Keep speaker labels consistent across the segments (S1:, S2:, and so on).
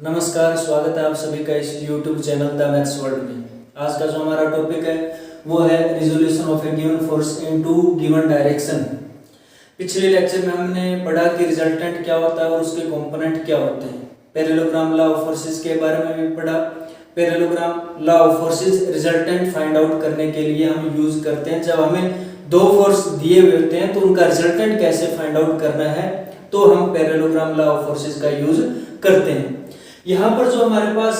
S1: नमस्कार, स्वागत है आप सभी का इस YouTube channel the maths world में। आज का जो हमारा टॉपिक है वो है resolution of a given force in two given direction. पिछले लेक्चर में हमने पढ़ा कि रिजल्टेंट क्या होता है और उसके कंपोनेंट क्या होते हैं। पैरेललोग्राम लॉ ऑफ फोर्सेस के बारे में भी पढ़ा। Parallelogram law of forces resultant find out करने के लिए हम यूज करते हैं। जब हमें दो फोर्स दिए हुए होते हैं तो उनका रिजल्टेंट कैसे फाइंड आउट करना है तो हम पैरेललोग्राम लॉ ऑफ फोर्सेस का यूज करते हैं। यहाँ पर जो हमारे पास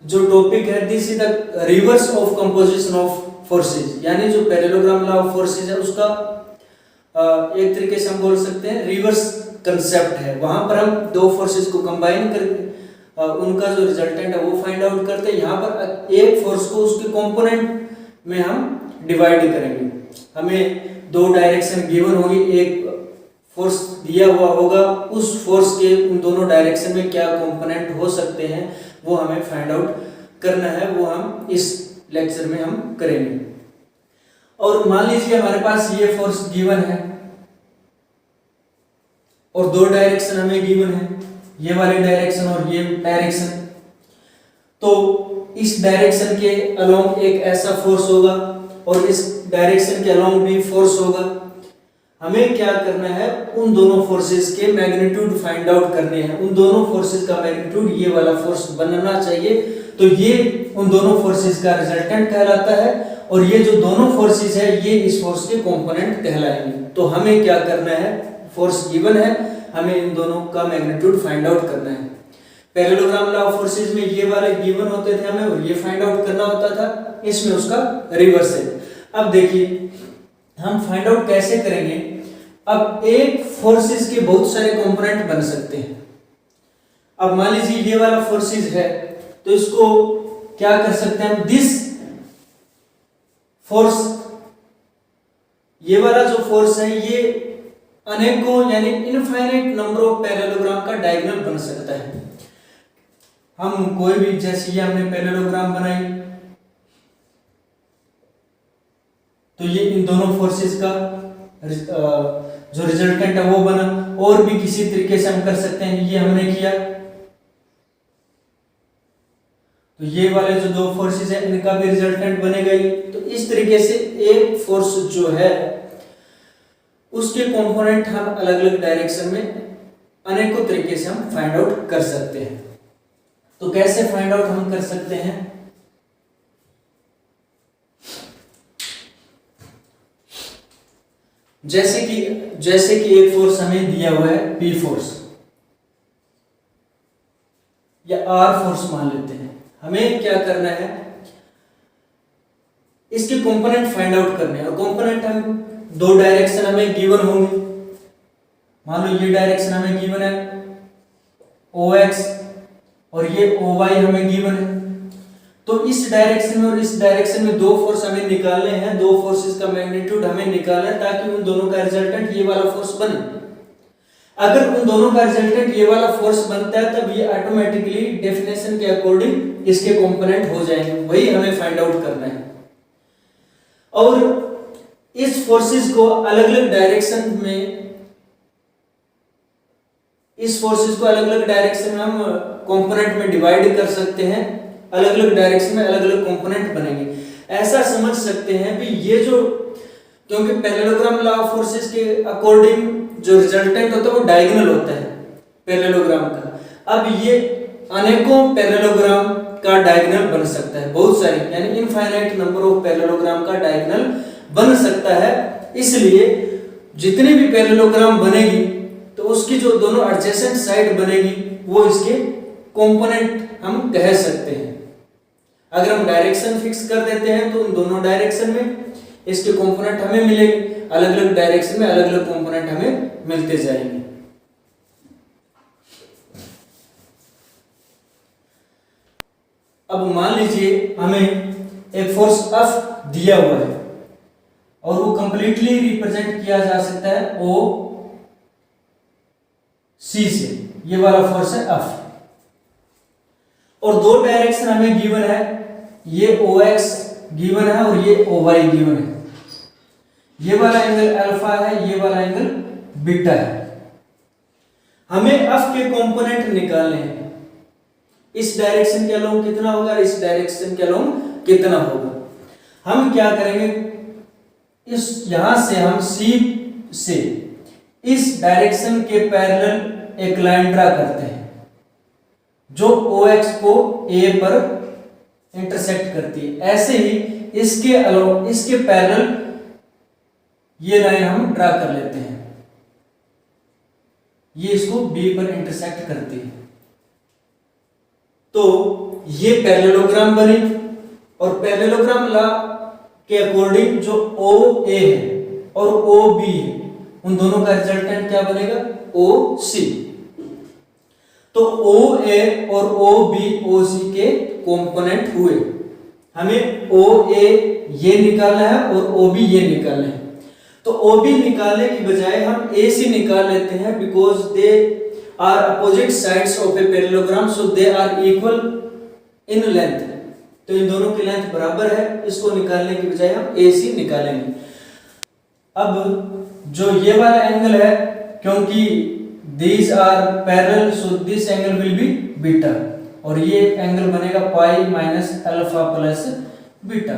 S1: जो टॉपिक है this is the reverse of composition of forces, यानी जो पैरेललोग्राम लॉ ऑफ फोर्सेस है उसका एक तरीके से हम बोल सकते हैं रिवर्स कंसेप्ट है। वहां पर हम दो फोर्सेस को कंबाइन करके उनका जो रिजल्टेंट है वो फाइंड आउट करते हैं। यहाँ पर एक फोर्स को उसके कंपोनेंट में हम डिवाइड करेंगे। हमें दो डायरेक्शन गिवन होगी, एक फोर्स दिया हुआ होगा, उस फोर्स के उन दोनों डायरेक्शन में क्या कंपोनेंट हो सकते हैं वो हमें फाइंड आउट करना है। वो हम इस लेक्चर में हम करेंगे। और मान लीजिए हमारे पास ये फोर्स गिवन है और दो डायरेक्शन हमें गिवन है, ये वाली डायरेक्शन और ये डायरेक्शन। तो इस डायरेक्शन के अलोंग एक ऐसा फोर्स होगा और इस डायरेक्शन के अलोंग भी फोर्स होगा। हमें क्या करना है, उन दोनों फोर्सेस के मैग्नीट्यूड फाइंड आउट करने हैं। उन दोनों फोर्सेस का मैग्नीट्यूड ये वाला फोर्स बनना चाहिए, तो ये उन दोनों फोर्सेस का रिजल्टेंट कहलाता है और ये जो दोनों फोर्सेस है ये इस फोर्स के कंपोनेंट कहलाएंगे। तो हमें क्या करना है, फोर्स गिवन है, हमें इन दोनों का मैग्नीट्यूड फाइंड आउट करना है। पैरेललोग्राम लॉ ऑफ फोर्सेस में ये वाले गिवन होते थे हमें और ये फाइंड आउट करना होता था, इसमें उसका रिवर्स है। अब देखिए हम फाइंड आउट कैसे करेंगे। अब एक फोर्सेस के बहुत सारे कंपोनेंट बन सकते हैं। अब मान लीजिए ये वाला फोर्सेस है तो इसको क्या कर सकते हैं हम, दिस फोर्स, ये वाला जो फोर्स है ये अनेकों यानी इनफाइनाइट नंबर ऑफ पैरेललोग्राम का डायगोनल बन सकता है। हम कोई भी, जैसे ये हमने पैरेललोग्राम बनाई तो ये इन दोनों फोर्सेस का जो रिजल्टेंट है वो बना। और भी किसी तरीके से हम कर सकते हैं, ये हमने किया तो ये वाले जो दो फोर्सेस है इनका भी रिजल्टेंट बनेगा ही। तो इस तरीके से एक फोर्स जो है उसके कंपोनेंट हम अलग अलग डायरेक्शन में अनेकों तरीके से हम फाइंड आउट कर सकते हैं। तो कैसे फाइंड आउट हम कर सकते हैं, जैसे कि एक फोर्स हमें दिया हुआ है P फोर्स या R फोर्स मान लेते हैं। हमें क्या करना है, इसके कंपोनेंट फाइंड आउट करने हैं। और कंपोनेंट हम दो डायरेक्शन हमें गिवन होंगे। मान लो ये डायरेक्शन हमें गिवन है OX और ये OY हमें गिवन है। तो इस डायरेक्शन में और इस डायरेक्शन में दो फोर्स हमें निकालने हैं, दो फोर्सेस का मैग्नीट्यूड हमें निकालना है ताकि उन दोनों का रिजल्टेंट ये वाला फोर्स बने। अगर उन दोनों का रिजल्टेंट ये वाला फोर्स बनता है तब ये ऑटोमेटिकली डेफिनेशन के अकॉर्डिंग इसके कंपोनेंट हो जाएंगे। वही हमें फाइंड आउट करना है। और इस फोर्सेस को अलग अलग डायरेक्शन में, इस फोर्सेस को अलग अलग डायरेक्शन में हम कंपोनेंट में डिवाइड कर सकते हैं। अलग अलग डायरेक्शन में अलग अलग कंपोनेंट बनेंगे। ऐसा समझ सकते हैं कि ये जो, क्योंकि पैरेललोग्राम लॉ ऑफ फोर्सेस के अकॉर्डिंग जो रिजल्टेंट होता है वो डायगोनल होता है पैरेललोग्राम का। अब ये अनेकों पैरेललोग्राम का डायगोनल बन सकता है, बहुत सारे यानी इनफाइनाइट नंबर ऑफ पैरेललोग्राम का डायगोनल बन सकता है। इसलिए जितनी भी पैरेललोग्राम बनेगी तो उसकी जो दोनों एडजेसेंट साइड बनेगी वो इसके कंपोनेंट हम कह सकते हैं। अगर हम डायरेक्शन फिक्स कर देते हैं तो उन दोनों डायरेक्शन में इसके कंपोनेंट हमें मिलेंगे, अलग अलग डायरेक्शन में अलग अलग कंपोनेंट हमें मिलते जाएंगे। अब मान लीजिए हमें एक फोर्स F दिया हुआ है और वो कंप्लीटली रिप्रेजेंट किया जा सकता है OC से। ये वाला फोर्स है F और दो डायरेक्शन हमें गिवन है, ये OX गिवन है और ये OY गिवन है। ये वाला एंगल अल्फा है, ये वाला एंगल बीटा है। हमें F के कंपोनेंट निकालने हैं। इस डायरेक्शन के अलोंग कितना होगा, इस डायरेक्शन के अलोंग कितना होगा। हम क्या करेंगे, इस यहां से हम सी से इस डायरेक्शन के पैरेलल एक लाइन ड्रा करते हैं जो OX को A पर इंटरसेक्ट करती है। ऐसे ही इसके अलोंग, इसके पैरेलल ये लाइन हम ड्रा कर लेते हैं, ये इसको B पर इंटरसेक्ट करती है। तो ये पैरेललोग्राम बनी, और पैरेललोग्राम लॉ के अकॉर्डिंग जो OA है और OB है, उन दोनों का रिजल्टेंट क्या बनेगा, OC। तो OA और OB OC के कंपोनेंट हुए। हमें OA ये निकालना है और OB ये निकालना है। तो OB निकालने की बजाय हम AC निकाल लेते हैं, because they are opposite sides of a parallelogram, so they are equal in length. तो इन दोनों की लेंथ बराबर है, इसको निकालने की बजाय हम AC निकालेंगे। अब जो ये वाला एंगल है, क्योंकि these are parallel, so this angle will be beta, और ये एंगल बनेगा पाई माइनस अल्फा प्लस बीटा।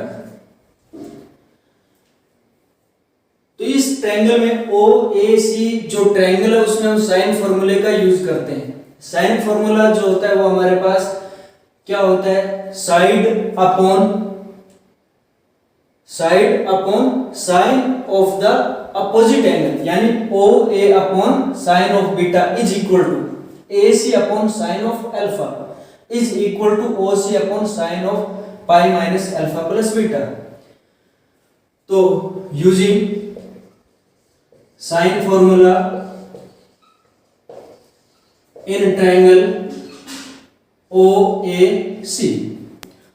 S1: तो इस ट्रायंगल में OAC जो ट्रायंगल है उसमें हम साइन फॉर्मूले का यूज करते हैं। साइन फॉर्मूला जो होता है वो हमारे पास क्या होता है, side upon sine of the opposite angle, यानी OA upon sine of beta is equal to AC upon sine of alpha is equal to OC upon sine of pi minus alpha plus beta. तो using sine formula in triangle OAC,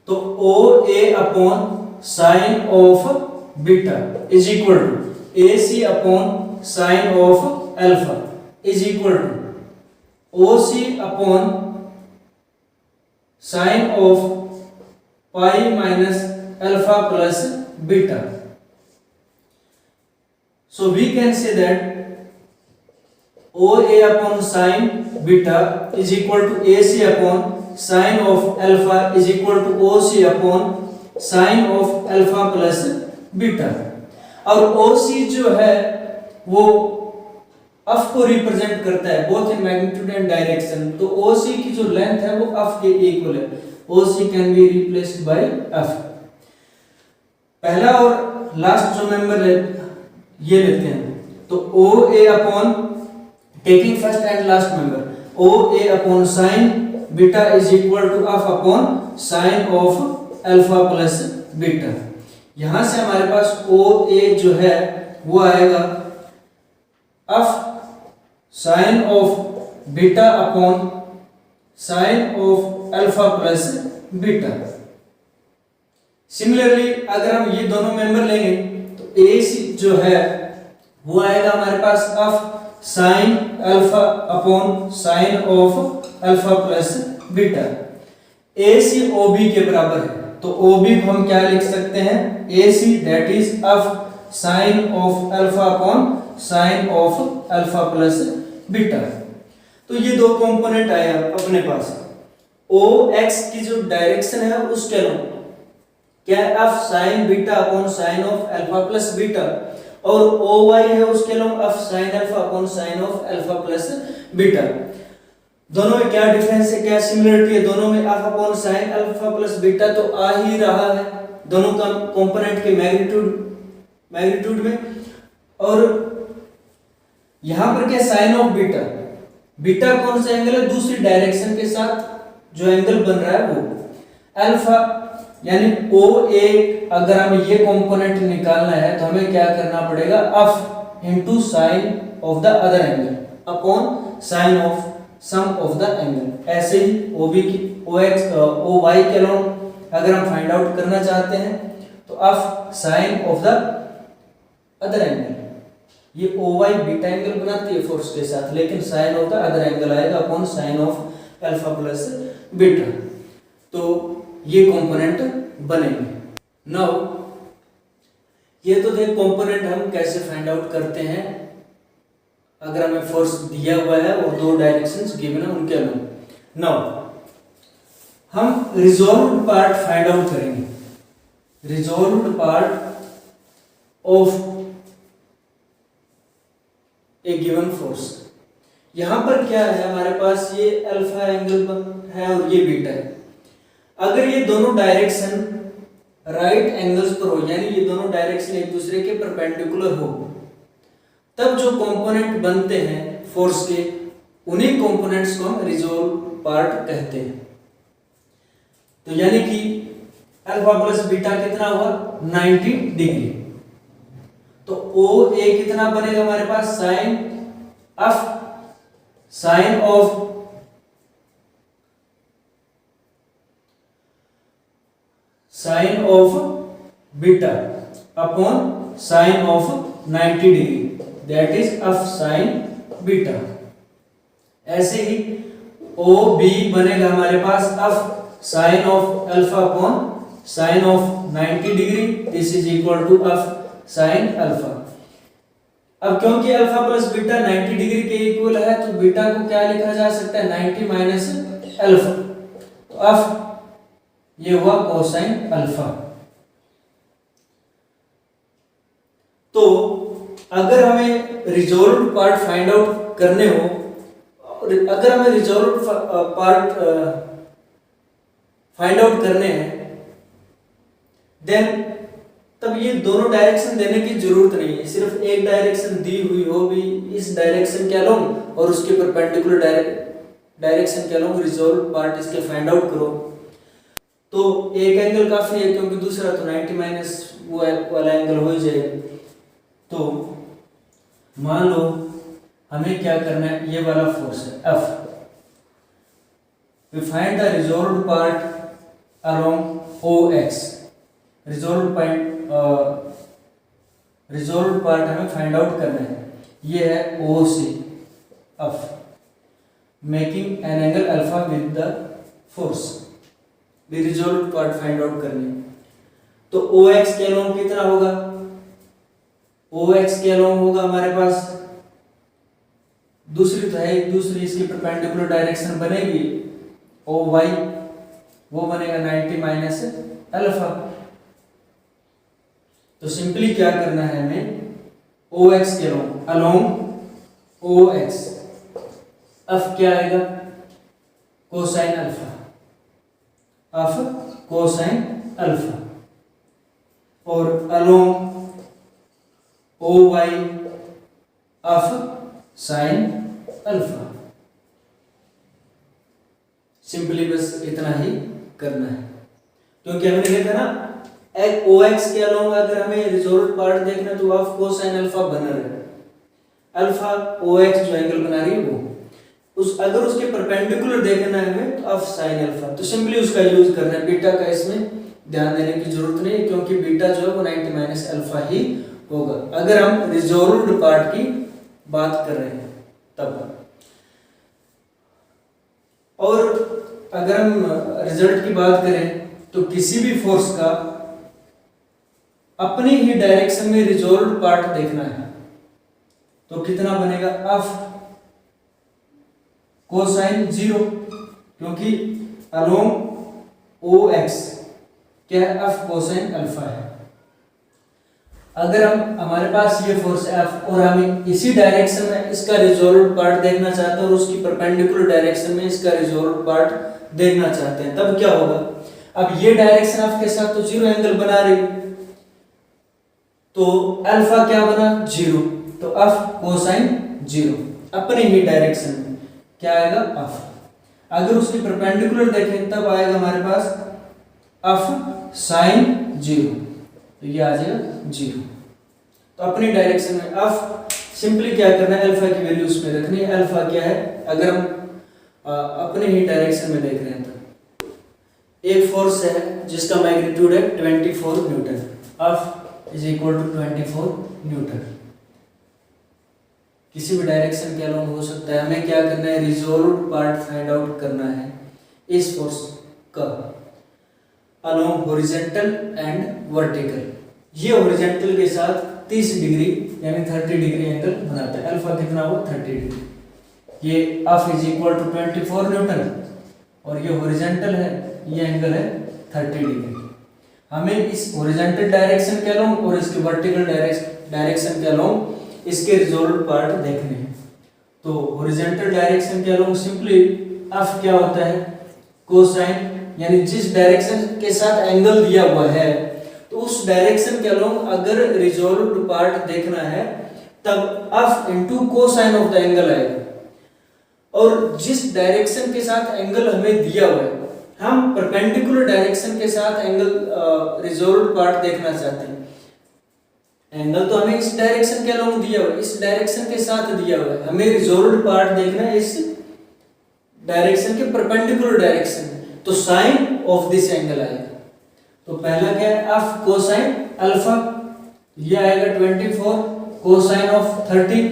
S1: तो OA upon sine of beta is equal to AC upon sine of alpha is equal to OC upon sine of pi minus alpha plus beta. So we can say that OA upon sin beta is equal to AC upon sin of alpha is equal to OC upon sin of alpha plus beta। और OC जो है वो of को represent करता है both in magnitude and direction. तो OC की जो लेंथ है वो अफ के इक्वल है। OC can be replaced by of. पहला और लास्ट जो मेंबर है ये लेते हैं, तो OA upon taking first and last member OA upon sign beta is equal to of upon sine of alpha plus beta. यहां से हमारे पास OA जो है वो आएगा of sine of beta upon sine of alpha plus beta. Similarly अगर हम ये दोनों मेंबर लेंगे तो AC जो है वो आएगा हमारे पास F sine alpha upon sine of alpha plus beta. AC OB के बराबर है, तो OB को हम क्या लिख सकते हैं, AC that is of sine of alpha upon sine of alpha plus beta. तो ये दो कंपोनेंट आए अपने पास। OX की जो डायरेक्शन है उसके अलोंग क्या है, of sign beta upon sine of alpha plus beta, और OY है उसके along of sine alpha upon sine of alpha plus beta. दोनों में क्या डिफरेंस है, क्या सिमिलरिटी है, दोनों में of upon sine alpha plus beta तो आ ही रहा है दोनों का कंपोनेंट के मैग्नीट्यूड में। और यहां पर क्या साइन ऑफ बीटा, बीटा कौन सा एंगल है, दूसरी डायरेक्शन के साथ जो एंगल बन रहा है वो अल्फा, यानी OA अगर हमें ये कंपोनेंट निकालना है तो हमें क्या करना पड़ेगा, F into sine of the other angle upon sine of sum of the angle. ऐसे ही OB की OY के अलोंग अगर हम फाइंड आउट करना चाहते हैं तो F sine of the other angle, ये OY बीटा एंगल बनाती है फोर्स के साथ, लेकिन sine of the other angle आएगा upon sine of alpha plus beta. तो ये कंपोनेंट बनेंगे। नाउ ये तो थे कंपोनेंट हम कैसे फाइंड आउट करते हैं अगर हमें फोर्स दिया हुआ है और दो डायरेक्शंस गिवन है उनके अलोंग। नाउ हम रिजॉल्व्ड पार्ट फाइंड आउट करेंगे, resolved part of a given force. यहां पर क्या है, हमारे पास ये अल्फा एंगल है और ये बीटा है। अगर ये दोनों डायरेक्शन राइट एंगल्स पर हो, यानी ये दोनों डायरेक्शन एक दूसरे के परपेंडिकुलर हो, तब जो कंपोनेंट बनते हैं फोर्स के, उन्हीं कंपोनेंट्स को हम रिजॉल्व पार्ट कहते हैं। तो यानी कि अल्फा प्लस बीटा कितना हुआ 90 डिग्री। तो ओ ए कितना बनेगा हमारे पास sine of beta upon sine of 90 degree, that is of sine beta. ऐसे ही ओ बी बनेगा हमारे पास of sine of alpha upon sine of 90 degree, this is equal to of sine alpha. अब क्योंकि अल्फा प्लस बीटा 90 डिग्री के इक्वल है, तो बीटा को क्या लिखा जा सकता है 90 माइनस अल्फा। तो अब ये हुआ कोसाइन अल्फा। तो अगर हमें रिजॉल्व्ड पार्ट फाइंड आउट करने हो, अगर हमें रिजॉल्व्ड पार्ट फाइंड आउट करने हैं, देन तब ये दोनों डायरेक्शन देने की जरूरत नहीं है, सिर्फ एक डायरेक्शन दी हुई हो भी, इस डायरेक्शन के अलोंग और उसके परपेंडिकुलर डायरेक्शन के अलोंग रिजॉल्व पार्ट इसके फाइंड आउट करो। तो एक एंगल काफी है, क्योंकि दूसरा तो 90 माइनस वो वाला एंगल हो ही जाएगा। तो मान लो हमें क्या करना है, ये वाला फोर्स है F, we find the resolved part along OX। Resolved part हमें फाइंड आउट करना है, ये है O से F, making an angle alpha with the force. भी रिजॉल्व्ड पार्ट फाइंड आउट करनी है। तो OX के अलोंग कितना होगा, OX के अलोंग होगा हमारे पास, दूसरी तो है, दूसरी इसकी परपेंडिकुलर डायरेक्शन बनेगी OY, वो बनेगा 90 माइनस अल्फा। तो सिंपली क्या करना है हमें, OX के अलोंग OX F क्या आएगा cosine alpha, F cosine alpha, और along OY F sine alpha. Simply बस इतना ही करना है, क्योंकि हमने देखा ना OX के अलोंग अगर हमें रिजॉल्व्ड पार्ट देखना तो ऑफ कोसाइन अल्फा बना रहे, अल्फा OX जो एंगल बना रही है वो, उस अगर उसके परपेंडिकुलर देखना है हमें तो ऑफ साइन अल्फा। तो सिंपली उसका यूज करना है, बीटा का इसमें ध्यान देने की जरूरत नहीं, क्योंकि बीटा जो है वो 90 माइनस अल्फा ही होगा अगर हम रिजॉल्व्ड पार्ट की बात कर रहे हैं तब। और अगर हम रिजल्ट की बात करें तो किसी भी फोर्स का अपनी ही डायरेक्शन में रिजॉल्व्ड पार्ट देखना है, तो कितना बनेगा ऑफ कोसाइन 0, क्योंकि अलोंग OX क्या है ऑफ कोसाइन अल्फा है। अगर हम हमारे पास ये फोर्स F और हमें इसी डायरेक्शन में इसका रिजॉल्व्ड पार्ट देखना चाहते हैं और उसकी परपेंडिकुलर डायरेक्शन में इसका रिजॉल्व्ड पार्ट देखना चाहते हैं, तब क्या होगा, अब ये डायरेक्शन F के साथ तो 0 एंगल बना रही, तो अल्फा क्या बना 0, तो F कोसाइन 0 अपने ही डायरेक्शन में क्या आएगा F। अगर उसकी परपेंडिकुलर देखें तब आएगा हमारे पास F साइन 0, तो ये आ जाएगा 0। तो अपनी डायरेक्शन में F सिंपली क्या करना है, अल्फा की वैल्यू उसमें रखनी है। अल्फा क्या है, अगर हम अपने ही डायरेक्शन में देख रहे हैं तो एक फोर्स है जिसका मैग्नीट्यूड है 24 newton, F is equal to 24 newton. किसी भी डायरेक्शन के अलोंग हो सकता है। हमें क्या करना है, रिजॉल्व्ड पार्ट फाइंड आउट करना है इस फोर्स का अलोंग हॉरिजॉन्टल एंड वर्टिकल। ये हॉरिजॉन्टल के साथ 30 डिग्री यानी 30 डिग्री एंगल बनाता है। अल्फा कितना हुआ 30 डिग्री। ये F is equal to 24 newton और ये हॉरिजॉन्टल है ये एंगल है 30 डिग्री। हमें इस हॉरिजॉन्टल डायरेक्शन के अलोंग और इसके वर्टिकल डायरेक्शन के अलोंग इसके रिजॉल्व पार्ट देखने हैं। तो हॉरिजॉन्टल डायरेक्शन के अलोंग सिंपली एफ क्या होता है, कोसाइन, यानी जिस डायरेक्शन के साथ एंगल दिया हुआ है तो उस डायरेक्शन के अलोंग अगर रिजॉल्व पार्ट देखना है तब F into cosine of the angle आएगा। और जिस डायरेक्शन के साथ एंगल हमें दिया हुआ है, हम परपेंडिकुलर डायरेक्शन के साथ एंगल रिजॉल्व पार्ट देखना चाहते हैं। एंगल तो हमें इस डायरेक्शन के अलोंग दिया हुआ है, इस डायरेक्शन के साथ दिया हुआ है, हमें रिजॉल्व पार्ट देखना है इस डायरेक्शन के परपेंडिकुलर डायरेक्शन में, तो साइन ऑफ दिस एंगल आएगा। तो पहला क्या है, एफ कोसाइन अल्फा, ये आएगा 24 cosine of 30,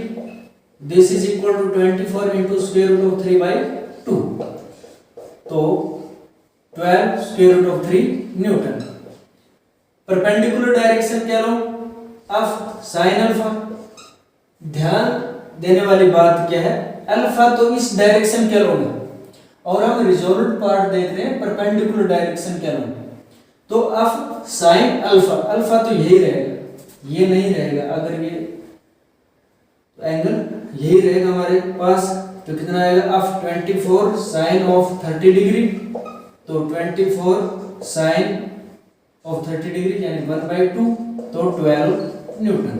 S1: this is equal to 24 into square root of 3/2, तो 12 square root of 3 newton. Perpendicular direction के अलोंग एफ साइन अल्फा, ध्यान देने वाली बात क्या है, अल्फा तो इस डायरेक्शन के अलोंग है और हम रिजॉल्व पार्ट देख रहे हैं परपेंडिकुलर डायरेक्शन के अलोंग, तो एफ साइन अल्फा, अल्फा तो यही रहेगा, ये नहीं रहेगा। अगर ये एंगल यही रहेगा हमारे पास, तो कितना आएगा, एफ 24 साइन ऑफ 30 डिग्री, तो 24 साइन ऑफ 30 डिग्री यानी 1/2, तो 12 न्यूटन।